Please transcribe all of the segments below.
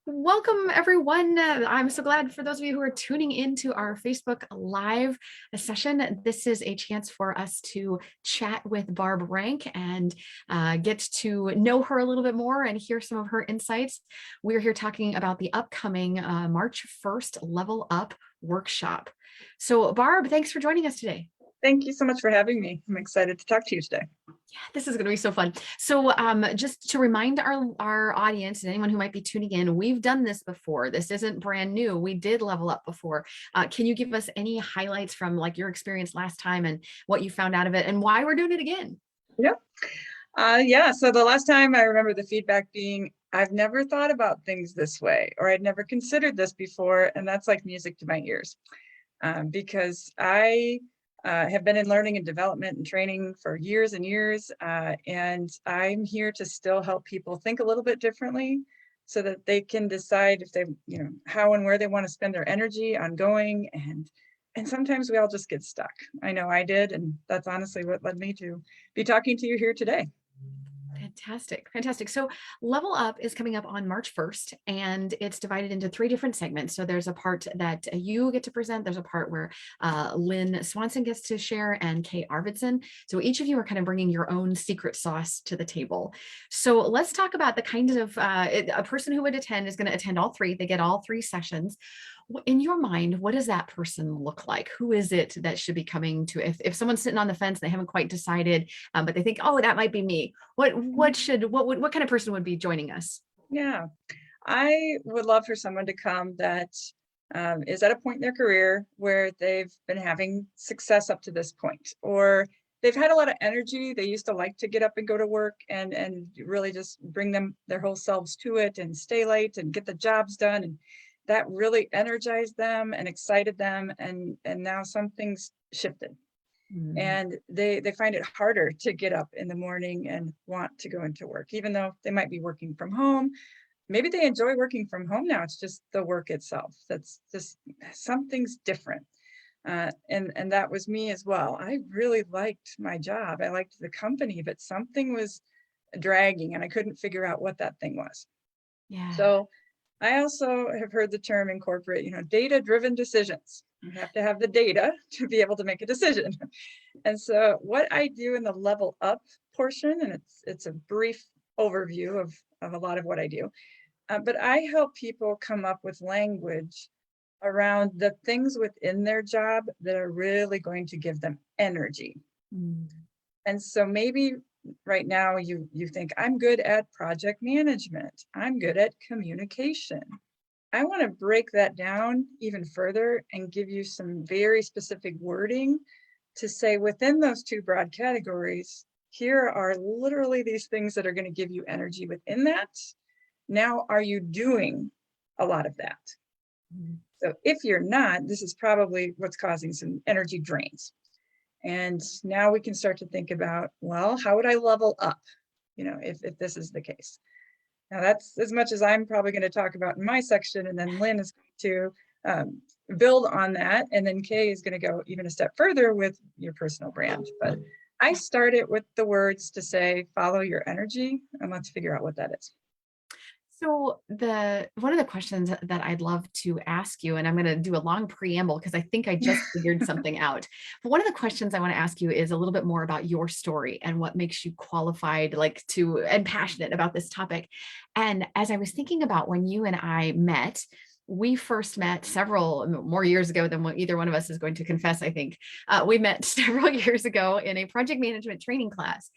Welcome, everyone. I'm so glad for those of you who are tuning into our Facebook Live session. This is a chance for us to chat with Barb Ranck and get to know her a little bit more and hear some of her insights. We're here talking about the upcoming March 1st Level Up workshop. So, Barb, thanks for joining us today. Thank you so much for having me. I'm excited to talk to you today. Yeah, this is going to be so fun. So just to remind our audience and anyone who might be tuning in, we've done this before. This isn't brand new. We did level up before. Can you give us any highlights from like your experience last time and what you found out of it and why we're doing it again? Yep. Yeah, so the last time I remember the feedback being, I've never thought about things this way, or I'd never considered this before. And that's like music to my ears because I have been in learning and development and training for years and years. And I'm here to still help people think a little bit differently so that they can decide if they, how and where they want to spend their energy on going. And sometimes we all just get stuck. I know I did. And that's honestly what led me to be talking to you here today. Fantastic. Fantastic. So Level Up is coming up on March 1st, and it's divided into 3 different segments. So there's a part that you get to present. There's a part where Lynn Swanson gets to share and Kay Arvidsson. So each of you are kind of bringing your own secret sauce to the table. So let's talk about the kinds of, a person who would attend is going to attend all 3. They get all 3 sessions. In your mind, what does that person look like? Who is it that should be coming to? If someone's sitting on the fence, they haven't quite decided, but they think, oh, that might be me. What kind of person would be joining us? Yeah, I would love for someone to come that is at a point in their career where they've been having success up to this point, or they've had a lot of energy. They used to like to get up and go to work and really just bring their whole selves to it and stay late and get the jobs done. And that really energized them and excited them. And now something's shifted. And they find it harder to get up in the morning and want to go into work, even though they might be working from home. Maybe they enjoy working from home now. It's just the work itself. That's just something's different. And that was me as well. I really liked my job. I liked the company, but something was dragging and I couldn't figure out what that thing was. Yeah. So I also have heard the term in corporate, data-driven decisions. You have to have the data to be able to make a decision. And so what I do in the level up portion, and it's a brief overview of a lot of what I do, but I help people come up with language around the things within their job that are really going to give them energy. And so maybe right now you think, I'm good at project management. I'm good at communication. I want to break that down even further and give you some very specific wording to say within those 2 broad categories, here are literally these things that are going to give you energy within that. Now, are you doing a lot of that? So if you're not, this is probably what's causing some energy drains. And now we can start to think about, well, how would I level up, if this is the case? Now that's as much as I'm probably going to talk about in my section, and then Lynn is going to build on that, and then Kay is going to go even a step further with your personal brand. But I started with the words to say, follow your energy, and let's figure out what that is. So one of the questions that I'd love to ask you, and I'm going to do a long preamble because I think I just figured something out. But one of the questions I want to ask you is a little bit more about your story and what makes you qualified, and passionate about this topic. And as I was thinking about when you and I met, we first met several more years ago than what either one of us is going to confess, I think. We met several years ago in a project management training class.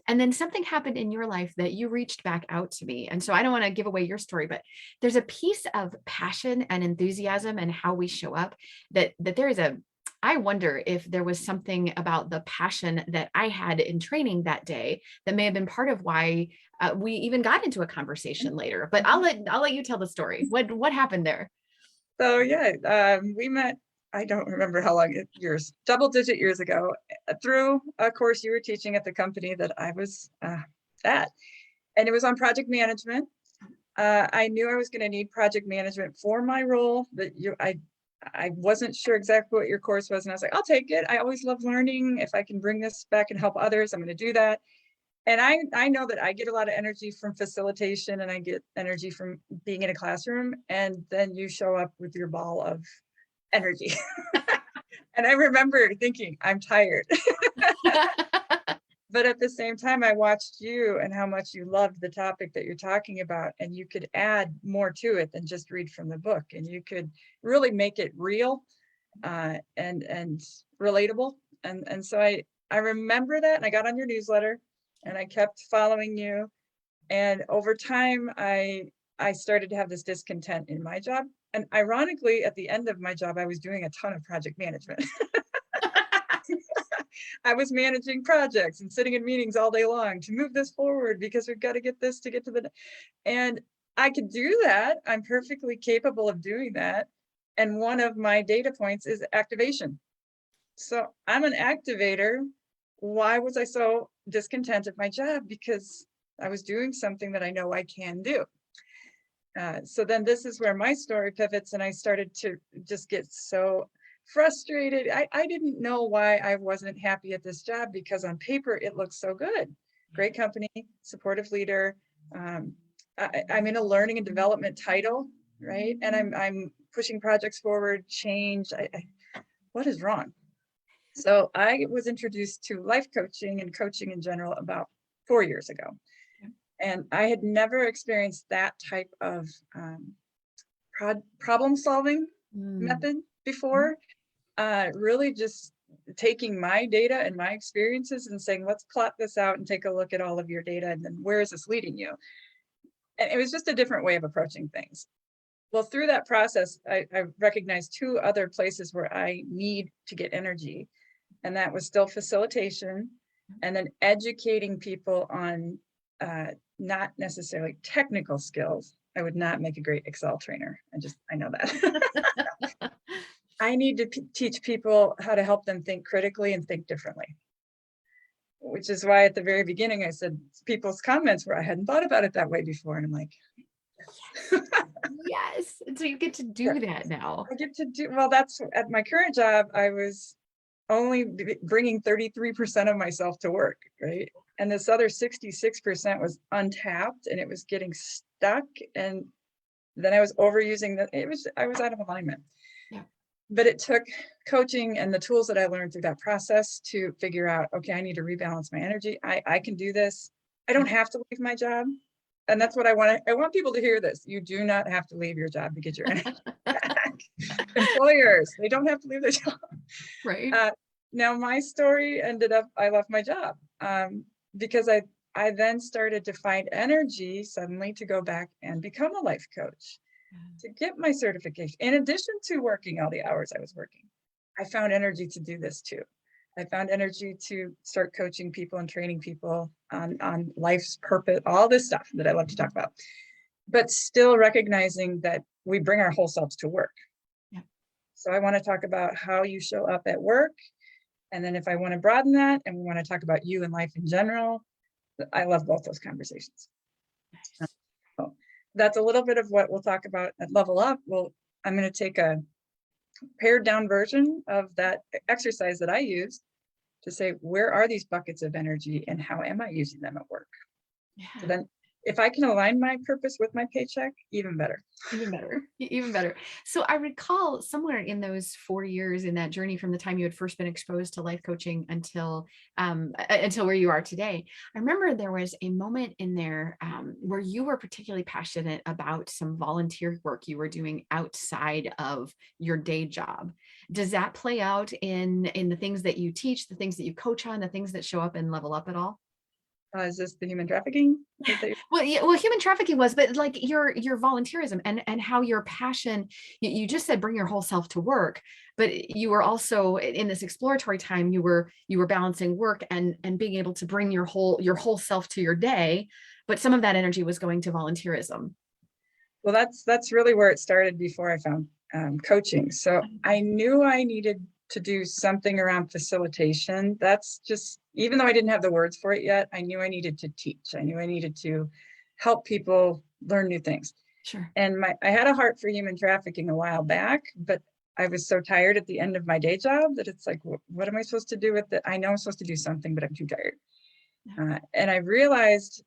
And then something happened in your life that you reached back out to me. And so I don't want to give away your story, but there's a piece of passion and enthusiasm and how we show up that there is I wonder if there was something about the passion that I had in training that day that may have been part of why we even got into a conversation later. But I'll let you tell the story. What happened there? So yeah, we met. I don't remember how long, years, double-digit years ago, through a course you were teaching at the company that I was at, and it was on project management. I knew I was going to need project management for my role. I wasn't sure exactly what your course was, and I was like, I'll take it. I always love learning. If I can bring this back and help others, I'm going to do that. And I know that I get a lot of energy from facilitation and I get energy from being in a classroom, and then you show up with your ball of energy. And I remember thinking, I'm tired. But at the same time, I watched you and how much you loved the topic that you're talking about, and you could add more to it than just read from the book, and you could really make it real and relatable. And so I remember that, and I got on your newsletter, and I kept following you. And over time, I started to have this discontent in my job. And ironically, at the end of my job, I was doing a ton of project management. I was managing projects and sitting in meetings all day long to move this forward because we've got to get this to get to the, and I could do that. I'm perfectly capable of doing that. And one of my data points is activation. So I'm an activator. Why was I so discontent at my job? Because I was doing something that I know I can do. So then this is where my story pivots, and I started to just get so frustrated. I didn't know why I wasn't happy at this job, because on paper it looks so good. Great company, supportive leader. I'm in a learning and development title, right? And I'm pushing projects forward, change. What is wrong? So I was introduced to life coaching and coaching in general about 4 years ago. And I had never experienced that type of problem solving method before. Really just taking my data and my experiences and saying, let's plot this out and take a look at all of your data, and then where is this leading you? And it was just a different way of approaching things. Well, through that process, I recognized 2 other places where I need to get energy. And that was still facilitation, and then educating people on not necessarily technical skills. I would not make a great Excel trainer. I know that. I need to teach people how to help them think critically and think differently. Which is why at the very beginning, I said people's comments were, I hadn't thought about it that way before. And I'm like, Yes. And so you get to do that now. I get to do, well, that's at my current job, I was only bringing 33% of myself to work, right? And this other 66% was untapped, and it was getting stuck. And then I was overusing I was out of alignment. Yeah. But it took coaching and the tools that I learned through that process to figure out, okay, I need to rebalance my energy. I can do this. I don't have to leave my job. And that's what I want people to hear this. You do not have to leave your job to get your energy back. Employers, they don't have to leave their job. Right. Now my story ended up, I left my job because I then started to find energy suddenly to go back and become a life coach, to get my certification. In addition to working all the hours I was working, I found energy to do this too. I found energy to start coaching people and training people on life's purpose, all this stuff that I love to talk about, but still recognizing that we bring our whole selves to work. Yeah. So I want to talk about how you show up at work. And then if I want to broaden that and we want to talk about you and life in general, I love both those conversations. Nice. So that's a little bit of what we'll talk about at Level Up. Well, I'm going to take a pared down version of that exercise that I use to say, where are these buckets of energy and how am I using them at work? Yeah. So then if I can align my purpose with my paycheck, even better. Even better, even better. So I recall somewhere in those 4 years in that journey from the time you had first been exposed to life coaching until where you are today, I remember there was a moment in there where you were particularly passionate about some volunteer work you were doing outside of your day job. Does that play out in the things that you teach, the things that you coach on, the things that show up in Level Up at all? Is this the human trafficking? Well, yeah, well, human trafficking was, but like your volunteerism and how your passion, you just said bring your whole self to work, but you were also in this exploratory time, you were balancing work and being able to bring your whole self to your day, but some of that energy was going to volunteerism. Well, that's really where it started before I found coaching. So I knew I needed to do something around facilitation. That's just, even though I didn't have the words for it yet, I knew I needed to teach. I knew I needed to help people learn new things. Sure. And I had a heart for human trafficking a while back, but I was so tired at the end of my day job that it's like, what am I supposed to do with it? I know I'm supposed to do something, but I'm too tired. And I realized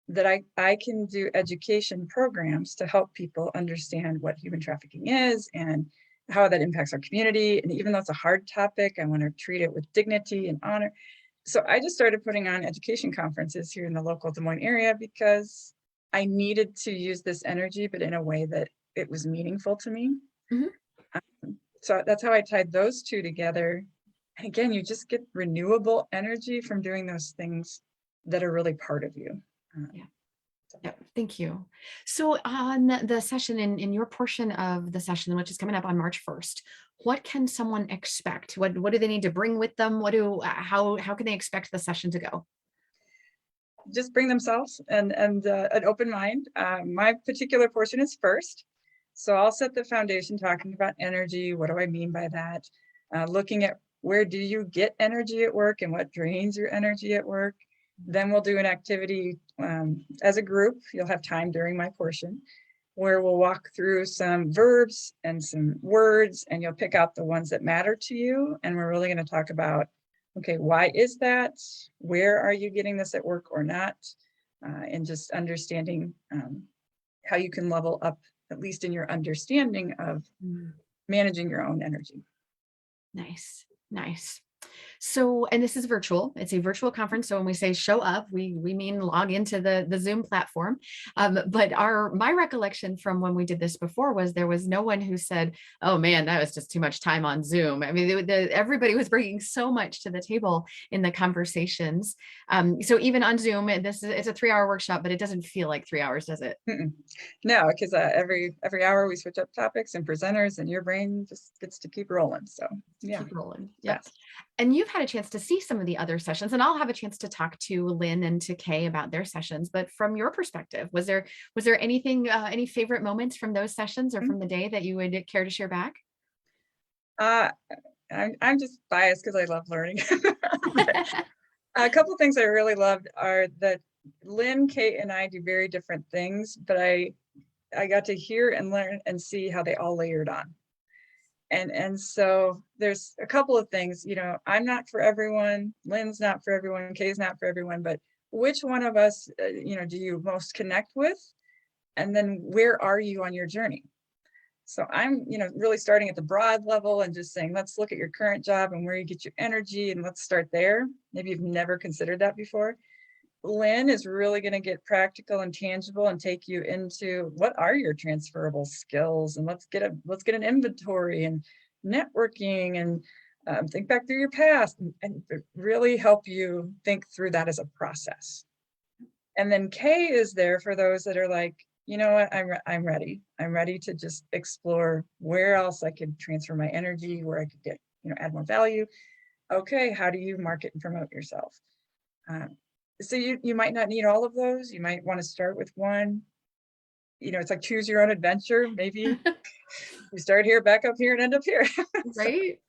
that I can do education programs to help people understand what human trafficking is and how that impacts our community. And even though it's a hard topic, I want to treat it with dignity and honor. So I just started putting on education conferences here in the local Des Moines area because I needed to use this energy, but in a way that it was meaningful to me. Mhm. So that's how I tied those two together. And again, you just get renewable energy from doing those things that are really part of you. Yeah. So Yeah, thank you. So on the session, in your portion of the session, which is coming up on March 1st, what can someone expect? What do they need to bring with them? How can they expect the session to go? just bring themselves and an open mind. My particular portion is first. So I'll set the foundation talking about energy. What do I mean by that? Looking at where do you get energy at work and what drains your energy at work. Then we'll do an activity as a group. You'll have time during my portion where we'll walk through some verbs and some words, and you'll pick out the ones that matter to you. And we're really going to talk about, okay, why is that? Where are you getting this at work or not? And just understanding how you can level up, at least in your understanding of Mm, managing your own energy. nice, nice. So, and this is virtual. It's a virtual conference. So when we say show up, we mean log into the Zoom platform. But my recollection from when we did this before was there was no one who said, "Oh man, that was just too much time on Zoom." I mean, everybody was bringing so much to the table in the conversations. So even on Zoom, it's a 3-hour workshop, but it doesn't feel like 3 hours, does it? Mm-mm. No, because every hour we switch up topics and presenters, and your brain just gets to keep rolling. So yeah, Keep rolling. Yep. fast. And you've had a chance to see some of the other sessions, and I'll have a chance to talk to Lynn and to Kay about their sessions. But from your perspective, was there anything, any favorite moments from those sessions or Mm. from the day that you would care to share back? Uh, I'm just biased because I love learning. But a couple things I really loved are that Lynn, Kate, and I do very different things, but I got to hear and learn and see how they all layered on. And so there's a couple of things, I'm not for everyone, Lynn's not for everyone, Kay's not for everyone, but which one of us, do you most connect with? And then where are you on your journey? So I'm, really starting at the broad level and just saying, let's look at your current job and where you get your energy and let's start there. Maybe you've never considered that before. Lynn is really going to get practical and tangible and take you into what are your transferable skills, and let's get an inventory and networking and think back through your past and really help you think through that as a process. And then Kay is there for those that are like, you know what, I'm ready. I'm ready to just explore where else I could transfer my energy, where I could get, add more value. Okay, how do you market and promote yourself? So you might not need all of those. You might want to start with one. It's like choose your own adventure. Maybe you start here, back up here, and end up here. So, Right?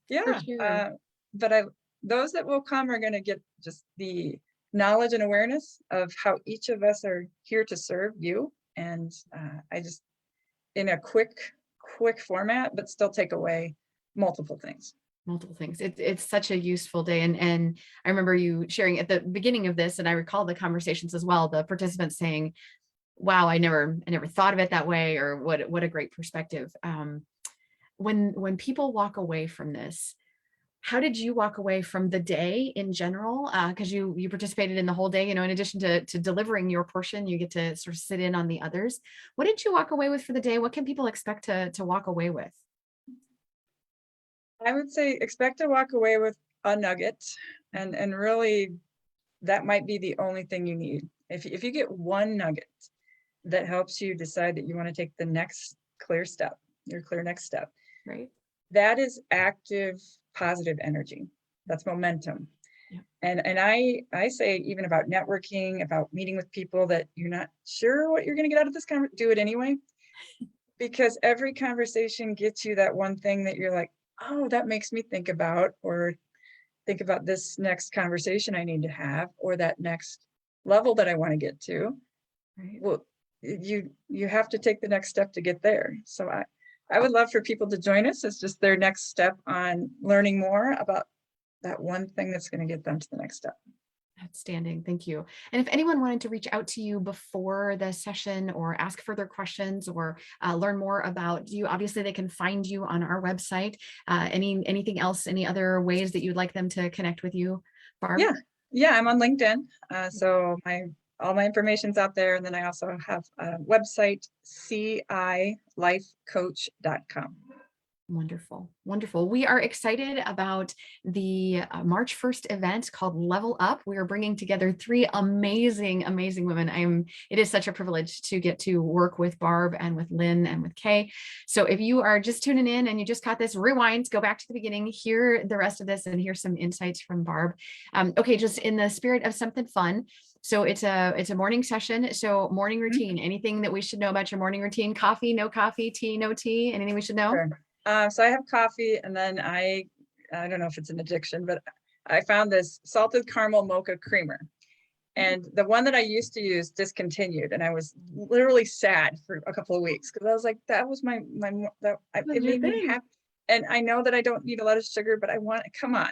For yeah. sure. But those that will come are going to get just the knowledge and awareness of how each of us are here to serve you. And I just, in a quick format, but still take away multiple things. Multiple things. It's such a useful day. And I remember you sharing at the beginning of this, and I recall the conversations as well, the participants saying, wow, I never thought of it that way, or what a great perspective. When people walk away from this, how did you walk away from the day in general? Because you participated in the whole day, in addition to delivering your portion, you get to sort of sit in on the others. What did you walk away with for the day? What can people expect to walk away with? I would say expect to walk away with a nugget, and really that might be the only thing you need. If you get one nugget that helps you decide that you want to take the next clear step, your clear next step, Right. that is active, positive energy. That's momentum. Yeah. And I say even about networking, about meeting with people that you're not sure what you're going to get out of this conversation, do it anyway. Because every conversation gets you that one thing that you're like, oh, that makes me think about, or think about this next conversation I need to have, or that next level that I want to get to. Right. Well, you have to take the next step to get there. So I would love for people to join us. It's just their next step on learning more about that one thing that's going to get them to the next step. Outstanding. Thank you. And if anyone wanted to reach out to you before the session or ask further questions or learn more about you, obviously they can find you on our website. Anything else, any other ways that you'd like them to connect with you, Barb? Yeah, yeah, I'm on LinkedIn. So all my information's out there. And then I also have a website, cilifecoach.com. Wonderful. Wonderful. We are excited about the March 1st event called Level Up. We are bringing together three amazing, amazing women. It is such a privilege to get to work with Barb and with Lynn and with Kay. So if you are just tuning in and you just caught this, rewind, go back to the beginning, hear the rest of this and hear some insights from Barb. Okay, just in the spirit of something fun. So it's a morning session. So morning routine, anything that we should know about your morning routine? Coffee, no coffee, tea, no tea, anything we should know? Sure. So I have coffee, and then I don't know if it's an addiction, but I found this salted caramel mocha creamer. And the one that I used to use discontinued, and I was literally sad for a couple of weeks because I was like, that was it made me happy. And I know that I don't need a lot of sugar, but I want, come on,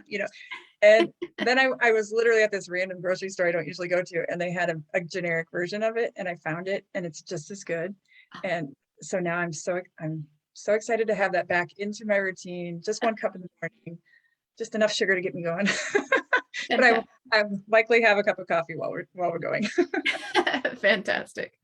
And then I was literally at this random grocery store I don't usually go to, and they had a generic version of it, and I found it, and it's just as good. And so now I'm so excited to have that back into my routine. Just one cup in the morning, just enough sugar to get me going. But I likely have a cup of coffee while we're going. Fantastic.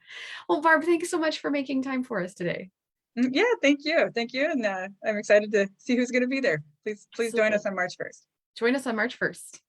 Well, Barb, thanks so much for making time for us today. Yeah, thank you, and I'm excited to see who's going to be there. Please join us on March 1st. Join us on March 1st.